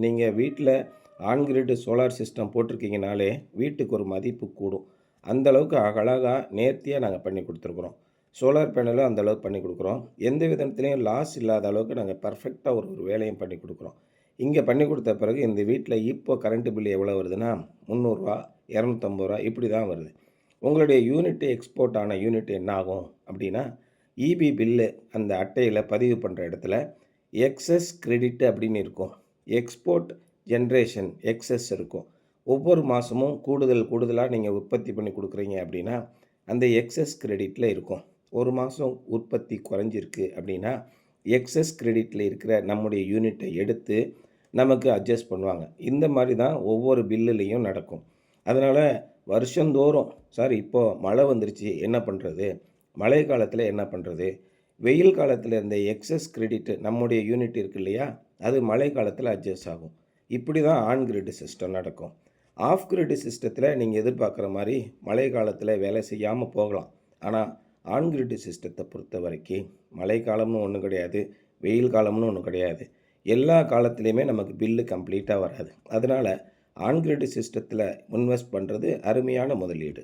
நீங்கள் வீட்டில் on grid solar system போட்டிருக்கீங்கனாலே வீட்டுக்கு ஒரு மதிப்பு கூடும். அந்தளவுக்கு அழகாக நேர்த்தியாக நாங்கள் பண்ணி கொடுத்துருக்குறோம். சோலார் பேனலும் அந்தளவுக்கு பண்ணி கொடுக்குறோம். எந்த விதத்துலேயும் லாஸ் இல்லாத அளவுக்கு நாங்கள் பர்ஃபெக்டாக ஒரு ஒரு வேலையும் பண்ணி கொடுக்குறோம். இங்கே பண்ணி கொடுத்த பிறகு இந்த வீட்டில் இப்போ கரண்ட்டு பில் எவ்வளோ வருதுன்னா ரூ. 300 ரூ. 250 இப்படி தான் வருது. உங்களுடைய யூனிட் எக்ஸ்போர்ட் ஆன யூனிட் என்ன ஆகும் அப்படின்னா, இபி பில்லு அந்த அட்டையில் பதிவு பண்ணுற இடத்துல எக்ஸஸ் கிரெடிட் அப்படின்னு இருக்கும். எக்ஸ்போர்ட் ஜென்ரேஷன் எக்ஸஸ் இருக்கும். ஒவ்வொரு மாதமும் கூடுதலாக நீங்கள் உற்பத்தி பண்ணி கொடுக்குறீங்க அப்படின்னா அந்த எக்ஸஸ் கிரெடிட்டில் இருக்கும். ஒரு மாதம் உற்பத்தி குறைஞ்சிருக்கு அப்படின்னா எக்ஸஸ் கிரெடிட்டில் இருக்கிற நம்முடைய யூனிட்டை எடுத்து நமக்கு அட்ஜஸ்ட் பண்ணுவாங்க. இந்த மாதிரி தான் ஒவ்வொரு பில்லுலேயும் நடக்கும். அதனால் வருஷந்தோறும் சார் இப்போது மழை வந்துருச்சு என்ன பண்ணுறது, மழை காலத்தில் என்ன பண்ணுறது, வெயில் காலத்தில் இருந்த எக்ஸஸ் கிரெடிட் நம்முடைய யூனிட் இருக்குது இல்லையா, அது மழை காலத்தில் அட்ஜஸ்ட் ஆகும். இப்படி தான் ஆன் கிரிட் சிஸ்டம் நடக்கும். ஆஃப் கிரிட் சிஸ்டத்தில் நீங்கள் எதிர்பார்க்குற மாதிரி மழை காலத்தில் வேலை செய்யாமல் போகலாம். ஆனால் ஆன் கிரிட் சிஸ்டத்தை பொறுத்த வரைக்கும் மழை காலம்னு ஒன்றும் கிடையாது, வெயில் காலம்னு ஒன்றும் கிடையாது. எல்லா காலத்துலேயுமே நமக்கு பில்லு கம்ப்ளீட்டாக வராது. அதனால் ஆன் கிரிட் சிஸ்டத்தில் இன்வெஸ்ட் பண்ணுறது அருமையான முதலீடு.